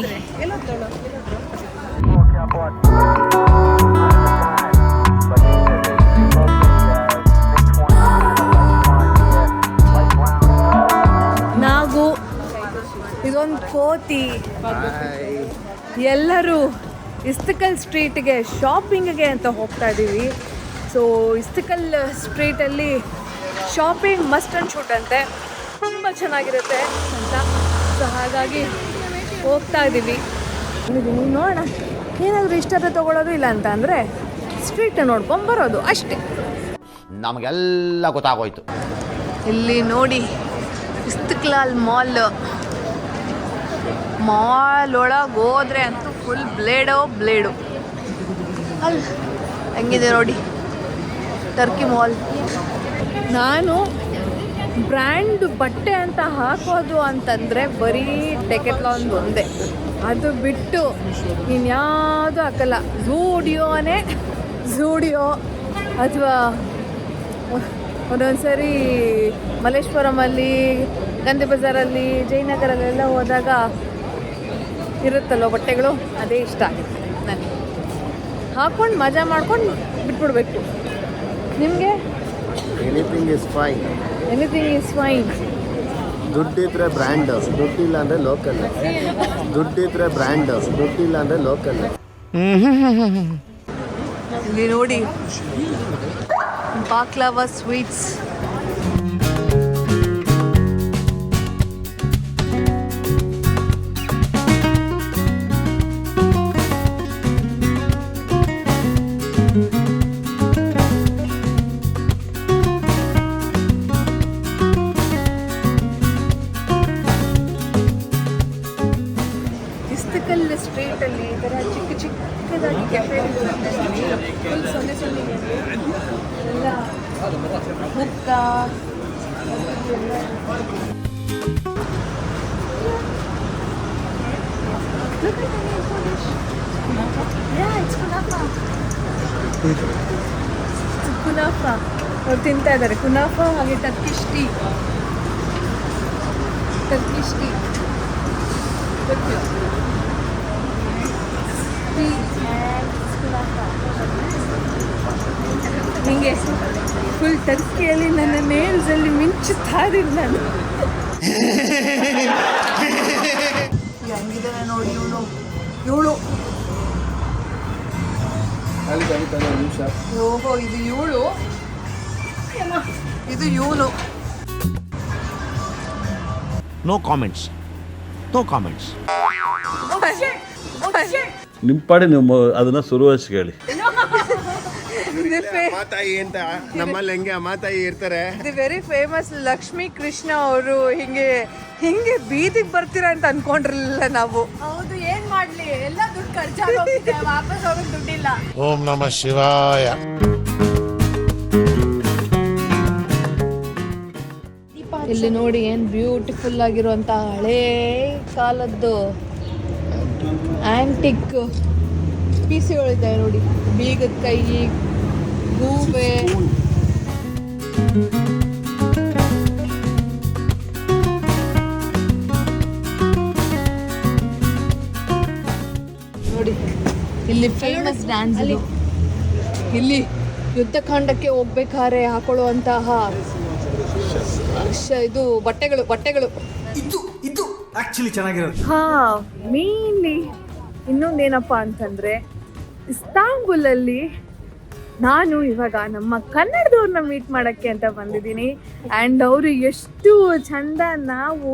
ನಾವು ಇದೊಂದು ಕೋತಿ. ಎಲ್ಲರೂ ಇಸ್ತಿಕಲ್ ಸ್ಟ್ರೀಟ್ಗೆ ಶಾಪಿಂಗ್ಗೆ ಅಂತ ಹೋಗ್ತಾ ಇದ್ದೀವಿ. ಸೊ ಇಸ್ತಿಕಲ್ ಸ್ಟ್ರೀಟಲ್ಲಿ ಶಾಪಿಂಗ್ ಮಸ್ಟ್ ಆ್ಯಂಡ್ ಶೂಟ್ ಅಂತೆ, ತುಂಬ ಚೆನ್ನಾಗಿರುತ್ತೆ ಅಂತ. ಸೊ ಹಾಗಾಗಿ ಹೋಗ್ತಾ ಇದ್ದೀವಿ. ನೋಡೋಣ, ಏನಾದರೂ ಇಷ್ಟದ ತೊಗೊಳ್ಳೋದು, ಇಲ್ಲ ಅಂತ ಅಂದರೆ ಸ್ಟ್ರೀಟ್ ನೋಡ್ಕೊಂಬರೋದು ಅಷ್ಟೇ. ನಮಗೆಲ್ಲ ಗೊತ್ತಾಗೋಯ್ತು. ಇಲ್ಲಿ ನೋಡಿ, ಇಸ್ತಿಕ್ಲಾಲ್ ಮಾಲ್ ಒಳಗೆ ಹೋದ್ರೆ ಅಂತೂ ಫುಲ್ ಬ್ಲೇಡು ಅಲ್ಲಿ ಹೆಂಗಿದೆ ನೋಡಿ ಟರ್ಕಿ ಮಾಲ್. ನಾನು ಬ್ರ್ಯಾಂಡ್ ಬಟ್ಟೆ ಅಂತ ಹಾಕೋದು ಅಂತಂದರೆ ಬರೀ ಡೆಕೆತ್ಲಾನ್ ಒಂದೇ, ಅದು ಬಿಟ್ಟು ಇನ್ಯಾವುದು ಹಾಕಲ್ಲ. ಝೂಡಿಯೋ ಅಥವಾ ಒಂದೊಂದು ಸರಿ ಮಲ್ಲೇಶ್ವರಮಲ್ಲಿ, ಗಾಂಧಿ ಬಜಾರಲ್ಲಿ, ಜಯನಗರಲ್ಲೆಲ್ಲ ಹೋದಾಗ ಇರುತ್ತಲ್ಲೋ ಬಟ್ಟೆಗಳು, ಅದೇ ಇಷ್ಟ ಆಗುತ್ತೆ ನನಗೆ. ಹಾಕ್ಕೊಂಡು ಮಜಾ ಮಾಡ್ಕೊಂಡು ಬಿಟ್ಬಿಡ್ಬೇಕು. ನಿಮಗೆ? Anything is fine. ದುಡ್ಡಿದ್ರೆ ಬ್ರ್ಯಾಂಡ್, ದುಡ್ಡಿಲ್ಲ ಅಂದರೆ ಲೋಕಲ್. ದುಡ್ಡಿದ್ರೆ ಬ್ರ್ಯಾಂಡ್, ದುಡ್ಡಿಲ್ಲ ಅಂದರೆ ಲೋಕಲ್. ಇಲ್ಲಿ ನೋಡಿ, ಬಾಕ್ಲಾವಾ ಸ್ವೀಟ್ಸ್. ಇಸ್ತಿಕಲ್ ಸ್ಟ್ರೀಟಲ್ಲಿ ಈ ಥರ ಚಿಕ್ಕದಾಗಿ ಕೆಫೆಗಳು ಫುಲ್ ಸೊನ್ನೆ ಎಲ್ಲ ಹುಕ್ಕ. Yeah, it's Kunafa. ಕುನಾಫಾ ಅವ್ರು ತಿಂತಾ ಇದ್ದಾರೆ. ಕುನಾಫಾ ಹಾಗೆ ಟರ್ಕಿಶ್ ಟೀ. ಹಿಂಗೆ ಫುಲ್ ಟರ್ಕಿಯಲ್ಲಿ ನನ್ನ ನೇಲ್ಸಲ್ಲಿ ಮಿಂಚುತ್ತಾ ಇದ್ದೀನಿ ನಾನು. ಹೆಂಗಿದ್ದಾನೆ ನೋಡಿ ಇವಳು. ನಿಮಿಷ. ಓಹೋ, ಇದು ಇವಳು, ಇದು ಇವನು. No comments. ನಿಮ್ಮ ಪಾಡಿ ನೀವು ಅದನ್ನ ಶುರುವಾಸಿ ಹೇಳಿ. ಅಮ್ಮಾತಾಯಿ ಅಂತ ನಮ್ಮಲ್ಲಿ ಹೆಂಗೆ ಅಮ್ಮಾತಾಯಿ ಇರ್ತಾರೆ. The very famous Lakshmi Krishna ಅವರು ಹಿಂಗೆ ಬೀದಿಗೆ ಬರ್ತೀರಾ ಅಂತ ಅನ್ಕೊಂಡಿರ್ಲಿಲ್ಲ ನಾವು. ಹೌದು, ಏನ್ ಮಾಡ್ಲಿ, ಎಲ್ಲ ದುಡ್ಡು ಖರ್ಚಾಗೋಗಿದೆ, ವಾಪಸ್ ಹೋಗಕ್ ದುಡ್ಡಿಲ್ಲ. ಓಂ ನಮಃ ಶಿವಾಯ. ಇಲ್ಲಿ ನೋಡಿ ಏನು ಬ್ಯೂಟಿಫುಲ್ ಆಗಿರುವಂಥ ಹಳೇ ಕಾಲದ್ದು ಆಂಟಿಕ್ ಪೀಸುಗಳಿದ್ದಾವೆ ನೋಡಿ. ಬೀಗದ ಕೈ, ಗೂಬೆ, ನೋಡಿ ಇಲ್ಲಿ ಫೇಮಸ್ ಡ್ಯಾನ್ಸ್. ಇಲ್ಲಿ ಯುದ್ಧಕಾಂಡಕ್ಕೆ ಹೋಗ್ಬೇಕಾದ್ರೆ ಹಾಕೊಳ್ಳುವಂತಹ ಇದು ಬಟ್ಟೆಗಳು ಇದು ಆಕ್ಚುಲಿ ಚೆನ್ನಾಗಿರೋದು. ಮೇನ್ಲಿ ಇನ್ನೊಂದೇನಪ್ಪ ಅಂತಂದರೆ, ಇಸ್ತಾಂಬುಲಲ್ಲಿ ನಾನು ಇವಾಗ ನಮ್ಮ ಕನ್ನಡದವ್ರನ್ನ ಮೀಟ್ ಮಾಡೋಕ್ಕೆ ಅಂತ ಬಂದಿದ್ದೀನಿ. ಆ್ಯಂಡ್ ಅವರು ಎಷ್ಟು ಚಂದ ನಾವು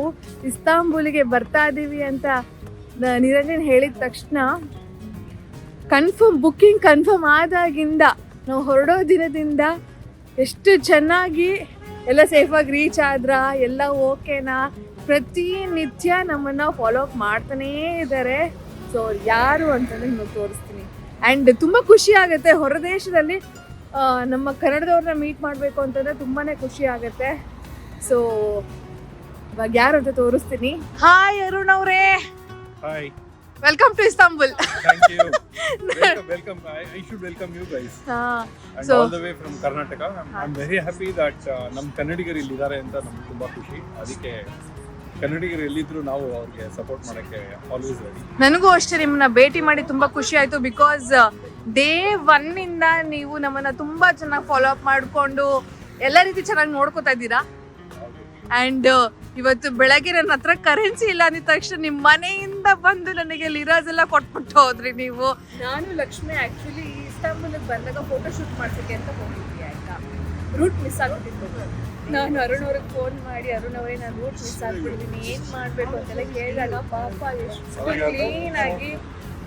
ಇಸ್ತಾಂಬುಲಿಗೆ ಬರ್ತಾ ಇದ್ದೀವಿ ಅಂತ ನಿರಂಜನ್ ಹೇಳಿದ ತಕ್ಷಣ ಬುಕ್ಕಿಂಗ್ ಕನ್ಫರ್ಮ್ ಆದಾಗಿಂದ ನಾವು ಹೊರಡೋ ದಿನದಿಂದ ಎಷ್ಟು ಚೆನ್ನಾಗಿ ಎಲ್ಲ ಸೇಫಾಗಿ ರೀಚ್ ಆದ್ರಾ, ಎಲ್ಲ ಓಕೆನಾ, ಪ್ರತಿನಿತ್ಯ ನಮ್ಮನ್ನು ಫಾಲೋ ಅಪ್ ಮಾಡ್ತಾನೇ ಇದ್ದಾರೆ. ಸೊ ಯಾರು ಅಂತಂದರೆ ನಿಮಗೆ ತೋರಿಸ್ತೀನಿ. ಆ್ಯಂಡ್ ತುಂಬ ಖುಷಿ ಆಗುತ್ತೆ, ಹೊರದೇಶದಲ್ಲಿ ನಮ್ಮ ಕನ್ನಡದವ್ರನ್ನ ಮೀಟ್ ಮಾಡಬೇಕು ಅಂತಂದರೆ ತುಂಬಾ ಖುಷಿ ಆಗುತ್ತೆ. ಸೊ ಇವಾಗ ಯಾರು ಅಂತ ತೋರಿಸ್ತೀನಿ. ಹಾಯ್ ಅರುಣ್ ಅವರೇ. Hi. Welcome to Istanbul. Thank you. Welcome. I should welcome you guys. And all the way from Karnataka. I'm very happy that ನಮ್ಮ ಕನ್ನಡಿಗರು ಇಲ್ಲಿದ್ದಾರೆ ಅಂತ ನಮ್ಗೆ ತುಂಬ ಖುಷಿ. ಅದಕ್ಕೆ ಕನ್ನಡಿಗರು ಎಲ್ಲಿದ್ರು ನಾವು ಅವ್ರಿಗೆ ಸಪೋರ್ಟ್ ಮಾಡೋಕ್ಕೆ ಆಲ್ವೇಸ್ ರೆಡಿ. ನನಗೂ ಅಷ್ಟೇ ನಿಮ್ಮನ್ನ ಭೇಟಿ ಮಾಡಿ ತುಂಬ ಖುಷಿ ಆಯಿತು. ಬಿಕಾಸ್ ಡೇ 1 ಇಂದ ನೀವು ನಮ್ಮನ್ನು ತುಂಬ ಚೆನ್ನಾಗಿ ಫಾಲೋ ಅಪ್ ಮಾಡಿಕೊಂಡು ಎಲ್ಲ ರೀತಿ ಚೆನ್ನಾಗಿ ನೋಡ್ಕೋತಾ ಇದ್ದೀರಾ. ಆ್ಯಂಡ್ ಇವತ್ತು ಬೆಳಗ್ಗೆ ನನ್ನ ಹತ್ರ ಕರೆನ್ಸಿ ಇಲ್ಲ ಅಂದಿದ ತಕ್ಷಣ ನಿಮ್ಮ ಮನೆಯಿಂದ ಬಂದು ನನಗೆ ಲಿರಾಸ್ ಎಲ್ಲ ಕೊಟ್ಬಿಟ್ಟು ಹೋದ್ರಿ ನೀವು. ನಾನು ಲಕ್ಷ್ಮಿ ಆ್ಯಕ್ಚುಲಿ ಇಸ್ತಾಂಬುಲಿಗೆ ಬಂದಾಗ ಫೋಟೋ ಶೂಟ್ ಮಾಡ್ಸೋಕ್ಕೆ ಅಂತ ಹೋಗಿದ್ವಿ. ಆಯಿತಾ, ರೂಟ್ ಮಿಸ್ ಆಗ್ಬಿಟ್ಟಿತ್ತು. ನಾನು ಅರುಣ್ ಅವ್ರಿಗೆ ಫೋನ್ ಮಾಡಿ, ಅರುಣ್ ಅವರೇ ನಾನು ರೂಟ್ ಮಿಸ್ ಆಗ್ಬಿಟ್ಟಿದ್ದೀನಿ, ಏನು ಮಾಡಬೇಕು ಅಂತೆಲ್ಲ ಕೇಳಿದಾಗ ಪಾಪ ಎಷ್ಟು ಕ್ಲೀನಾಗಿ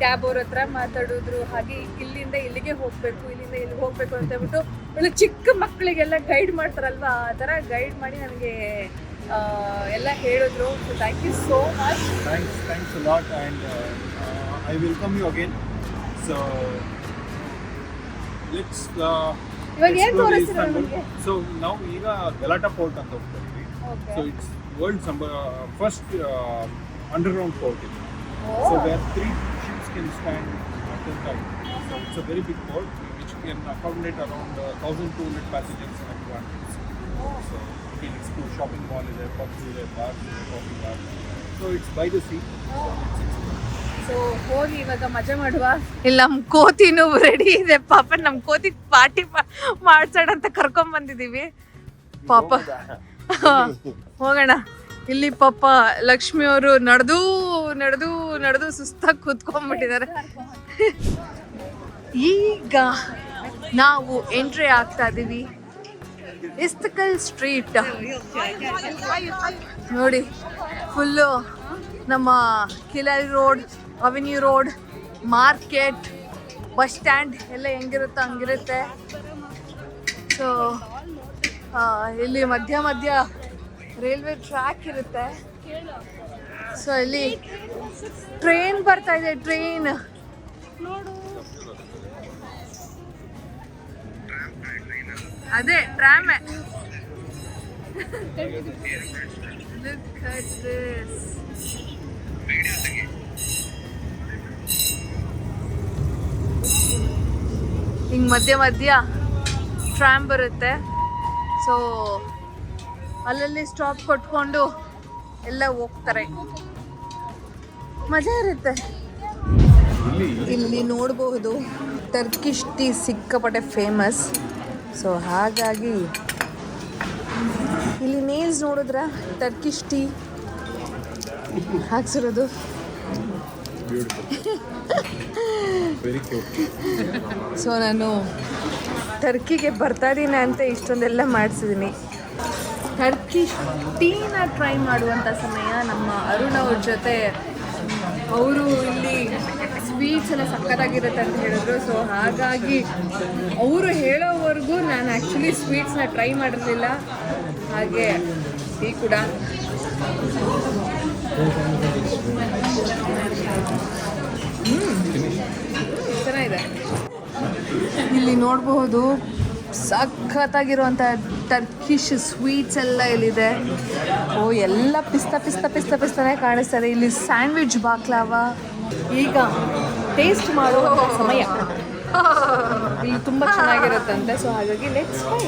ಕ್ಯಾಬ್ ಅವ್ರ ಹತ್ರ ಮಾತಾಡಿದ್ರು. ಹಾಗೆ ಇಲ್ಲಿಂದ ಇಲ್ಲಿಗೆ ಹೋಗಬೇಕು, ಇಲ್ಲಿಂದ ಇಲ್ಲಿಗೆ ಹೋಗಬೇಕು ಅಂತ ಹೇಳ್ಬಿಟ್ಟು ಒಳ್ಳೆ ಚಿಕ್ಕ ಮಕ್ಕಳಿಗೆಲ್ಲ ಗೈಡ್ ಮಾಡ್ತಾರಲ್ವ, ಆ ಥರ ಗೈಡ್ ಮಾಡಿ ನನಗೆ ಎಲ್ಲ ಹೇಳಿದ್ರು. So thank you so much. Thanks a lot, and I welcome you again. So let's ಇವಾಗ ಏನು ತೋರಿಸ್ತೀರ ನನಗೆ? So now ಈಗ ಗಲಾಟಾ ಪೋರ್ಟ್ ಅಂತ ಹೋಗ್ತಾ ಇದ್ವಿ. So it's world's first underground port. So where 3 ships can stand at a time. It's a very big port which can accommodate around 1,200 passengers at one time. So you can explore shopping mall is there, pubs is there, bars is there, coffee bars. So it's by the sea. So ಹೋಗಿ ಇವಾಗ ಮಜಾ ಮಾಡುವ. ಇಲ್ಲಿ ನಮ್ಮ ಕೋತಿನೂ ready ಇದೆ. ಪಾಪ ನಮ್ಮ ಕೋತಿ ಪಾರ್ಟಿ ಮಾಡ್ಸೋಣ ಅಂತ ಕರ್ಕೊಂಡ್ ಬಂದಿದ್ದೀವಿ. ಪಾಪ ಹೋಗೋಣ. ಇಲ್ಲಿ ಪಾಪ ಲಕ್ಷ್ಮಿ ಅವರು ನಡೆದು ಸುಸ್ತಾಗಿ ಕೂತ್ಕೊಂಡ್ಬಿಟ್ಟಿದ್ದಾರೆ. ಈಗ ನಾವು ಎಂಟ್ರಿ ಆಗ್ತಾ ಇದ್ದೀವಿ ಇಸ್ತಕಲ್ ಸ್ಟ್ರೀಟ್. ನೋಡಿ ಫುಲ್ಲು ನಮ್ಮ ಕಿಲಾರಿ road, avenue road, market, bus stand ಎಲ್ಲ ಹೆಂಗಿರುತ್ತೋ ಹಂಗಿರುತ್ತೆ. ಸೊ ಇಲ್ಲಿ ಮಧ್ಯ ರೈಲ್ವೆ ಟ್ರ್ಯಾಕ್ ಇರುತ್ತೆ. ಸೊ ಇಲ್ಲಿ ಟ್ರೈನ್ ಬರ್ತಾ ಇದೆ. ಟ್ರೈನ್ ಅದೇ ಟ್ರಾಮೆ. Look at this. ಹಿಂಗೆ ಮಧ್ಯ ಮಧ್ಯ ಟ್ರಾಮ್ ಬರುತ್ತೆ. ಸೊ ಅಲ್ಲಲ್ಲಿ ಸ್ಟಾಪ್ ಕೊಟ್ಕೊಂಡು ಎಲ್ಲ ಹೋಗ್ತಾರೆ, ಮಜಾ ಇರುತ್ತೆ. ಇಲ್ಲಿ ನೋಡಬಹುದು ಟರ್ಕಿಶ್ ಟೀ ಸಿಕ್ಕಾಪಟ್ಟೆ ಫೇಮಸ್. ಸೊ ಹಾಗಾಗಿ ಇಲ್ಲಿ ನೇಲ್ಸ್ ನೋಡಿದ್ರ ಟರ್ಕಿಶ್ ಟೀ ಹಾಕ್ಸಿರೋದು. ಸೊ ನಾನು ಟರ್ಕಿಗೆ ಬರ್ತಾ ಇದ್ದೀನಿ ಅಂತ ಇಷ್ಟೊಂದೆಲ್ಲ ಮಾಡಿಸಿದ್ದೀನಿ. ಟರ್ಕಿಶ್ ಟೀನ ಟ್ರೈ ಮಾಡುವಂಥ ಸಮಯ ನಮ್ಮ ಅರುಣ್ ಅವ್ರ ಜೊತೆ ಅವರು ಇಲ್ಲಿ ಸ್ವೀಟ್ಸ್ ಎಲ್ಲ ಸಕ್ಕತ್ತಾಗಿರುತ್ತೆ ಅಂತ ಹೇಳಿದ್ರು. ಸೊ ಹಾಗಾಗಿ ಅವರು ಹೇಳೋವರೆಗೂ ನಾನು ಆ್ಯಕ್ಚುಲಿ ಸ್ವೀಟ್ಸ್ನ ಟ್ರೈ ಮಾಡಿರಲಿಲ್ಲ. ಹಾಗೆ ಟೀ ಕೂಡ ಚೆನ್ನಾಗಿದೆ. ಇಲ್ಲಿ ನೋಡಬಹುದು ಸಖತ್ತಾಗಿರುವಂಥ ಟರ್ಕಿಶ್ ಸ್ವೀಟ್ಸ್ ಎಲ್ಲ ಇಲ್ಲಿದೆ. ಓ ಎಲ್ಲ ಪಿಸ್ತಾನೇ ಕಾಣಿಸ್ತಾರೆ. ಇಲ್ಲಿ ಸ್ಯಾಂಡ್ವಿಚ್ ಬಾಕ್ಲಾವಾ. ಈಗ ಟೇಸ್ಟ್ ಮಾಡುವ ಸಮಯ. ಇಲ್ಲಿ ತುಂಬ ಚೆನ್ನಾಗಿರುತ್ತಂತೆ. ಸೊ ಹಾಗಾಗಿ ಲೆಟ್ಸ್ ಟ್ರೈ.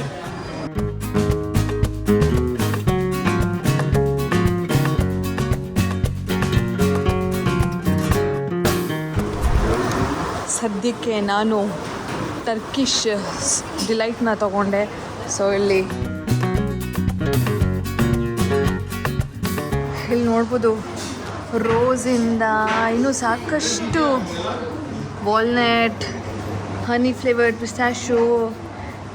ಸದ್ಯಕ್ಕೆ ನಾನು ಟರ್ಕಿಶ್ ಡಿಲೈಟ್ನ ತಗೊಂಡೆ. ಸೊ ಇಲ್ಲಿ ನೋಡ್ಬೋದು ರೋಸಿಂದ ಇನ್ನೂ ಸಾಕಷ್ಟು ವಾಲ್ನಟ್, ಹನಿ ಫ್ಲೇವರ್ಡ್ ಪಿಸ್ತಾಶು,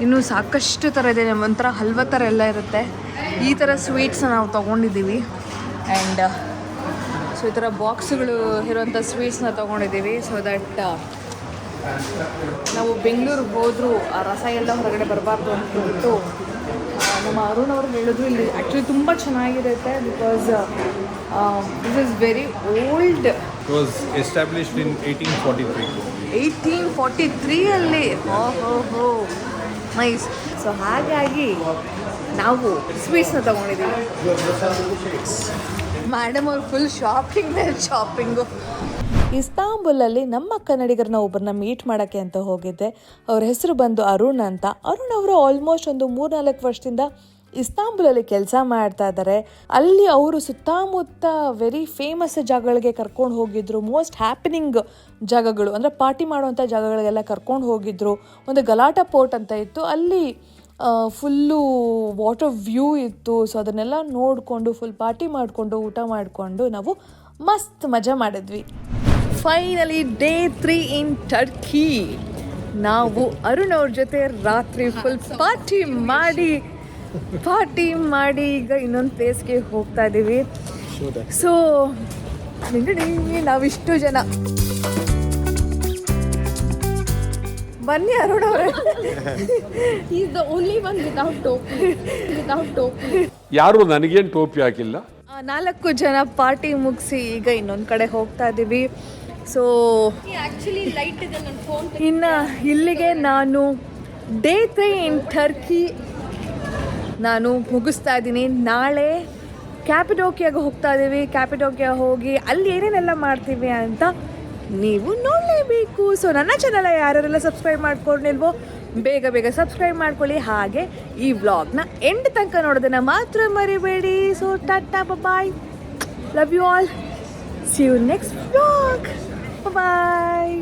ಇನ್ನೂ ಸಾಕಷ್ಟು ಥರ ಇದೆ. ಒಂಥರ ಹಲ್ವಾ ಥರ ಎಲ್ಲ ಇರುತ್ತೆ. ಈ ಥರ ಸ್ವೀಟ್ಸ್ನ ನಾವು ತೊಗೊಂಡಿದ್ದೀವಿ. ಆ್ಯಂಡ್ ಸೊ ಈ ಥರ ಬಾಕ್ಸ್ಗಳು ಇರುವಂಥ ಸ್ವೀಟ್ಸ್ನ ತೊಗೊಂಡಿದ್ದೀವಿ. ಸೊ ದಟ್ ನಾವು ಬೆಂಗಳೂರಿಗೆ ಹೋದರೂ ಆ ರಸ ಎಲ್ಲ ಹೊರಗಡೆ ಬರಬಾರ್ದು ಅಂದ್ಬಿಟ್ಟು ನಮ್ಮ ಅರುಣ್ ಅವರು ಹೇಳಿದ್ರು ಇಲ್ಲಿ ಆ್ಯಕ್ಚುಲಿ ತುಂಬ ಚೆನ್ನಾಗಿರುತ್ತೆ. Because this is very old. It was established in 1843. 1843 ಓಹೋ ನೈಸ್. ಸೊ ಹಾಗಾಗಿ ನಾವು ಸ್ವೀಟ್ಸ್ನ ತೊಗೊಂಡಿದ್ದೀವಿ. ಮೇಡಮ್ ಅವ್ರು ಫುಲ್ ಶಾಪಿಂಗ್ ಮೇಲೆ ಶಾಪಿಂಗು. ಇಸ್ತಾಂಬುಲಲ್ಲಿ ನಮ್ಮ ಕನ್ನಡಿಗರನ್ನ ಒಬ್ಬರನ್ನ ಮೀಟ್ ಮಾಡೋಕ್ಕೆ ಅಂತ ಹೋಗಿದ್ದೆ. ಅವ್ರ ಹೆಸರು ಬಂದು ಅರುಣ್ ಅಂತ. ಅರುಣ್ ಅವರು ಆಲ್ಮೋಸ್ಟ್ ಒಂದು 3-4 ವರ್ಷದಿಂದ ಇಸ್ತಾಂಬುಲಲ್ಲಿ ಕೆಲಸ ಮಾಡ್ತಾ ಇದ್ದಾರೆ. ಅಲ್ಲಿ ಅವರು ಸುತ್ತಮುತ್ತ ವೆರಿ ಫೇಮಸ್ ಜಾಗಗಳಿಗೆ ಕರ್ಕೊಂಡು ಹೋಗಿದ್ರು. ಮೋಸ್ಟ್ ಹ್ಯಾಪನಿಂಗ್ ಜಾಗಗಳು ಅಂದರೆ ಪಾರ್ಟಿ ಮಾಡುವಂಥ ಜಾಗಗಳಿಗೆಲ್ಲ ಕರ್ಕೊಂಡು ಹೋಗಿದ್ರು. ಒಂದು ಗಲಾಟಾ ಪೋರ್ಟ್ ಅಂತ ಇತ್ತು, ಅಲ್ಲಿ ಫುಲ್ಲು ವಾಟರ್ ವ್ಯೂ ಇತ್ತು. ಸೊ ಅದನ್ನೆಲ್ಲ ನೋಡಿಕೊಂಡು ಫುಲ್ ಪಾರ್ಟಿ ಮಾಡಿಕೊಂಡು ಊಟ ಮಾಡಿಕೊಂಡು ನಾವು ಮಸ್ತ್ ಮಜಾ ಮಾಡಿದ್ವಿ. ಫೈನಲಿ ಡೇ 3 ಇನ್ ಟರ್ಕಿ. ನಾವು ಅರುಣ್ ಅವ್ರ ಜೊತೆ ರಾತ್ರಿ ಫುಲ್ ಪಾರ್ಟಿ ಮಾಡಿ ಈಗ ಇನ್ನೊಂದು ಪ್ಲೇಸ್ಗೆ ಹೋಗ್ತಾ ಇದ್ದೀವಿ. ಸೊ ನಾವಿಷ್ಟು ಜನ ಬನ್ನಿ ಅರುಣ್ ಅವರೇ. Is the only one without ಟೋಪಿ. ಯಾರು ನನಗೇನು ಟೋಪಿ ಹಾಕಿಲ್ಲ. 4 ಜನ ಪಾರ್ಟಿ ಮುಗಿಸಿ ಈಗ ಇನ್ನೊಂದು ಕಡೆ ಹೋಗ್ತಾ ಇದ್ದೀವಿ. ಸೊ ಇನ್ನು ಇಲ್ಲಿಗೆ ನಾನು ಡೇ 3 ಇನ್ ಟರ್ಕಿ ನಾನು ಮುಗಿಸ್ತಾ ಇದ್ದೀನಿ. ನಾಳೆ ಕ್ಯಾಪಿಡೋಕಿಯಾಗೆ ಹೋಗ್ತಾ ಇದ್ದೀವಿ. ಕ್ಯಾಪಿಡೋಕಿಯಾ ಹೋಗಿ ಅಲ್ಲಿ ಏನೇನೆಲ್ಲ ಮಾಡ್ತೀವಿ ಅಂತ ನೀವು ನೋಡಲೇಬೇಕು. ಸೊ ನನ್ನ ಚಾನಲ್ ಯಾರೆಲ್ಲ ಸಬ್ಸ್ಕ್ರೈಬ್ ಮಾಡ್ಕೊಂಡಿಲ್ವೋ ಬೇಗ ಸಬ್ಸ್ಕ್ರೈಬ್ ಮಾಡ್ಕೊಳ್ಳಿ. ಹಾಗೆ ಈ ವ್ಲಾಗ್ನ ಎಂಡ್ ತನಕ ನೋಡೋದನ್ನು ಮಾತ್ರ ಮರಿಬೇಡಿ. So tata bye, love you all, see you next vlog, bye.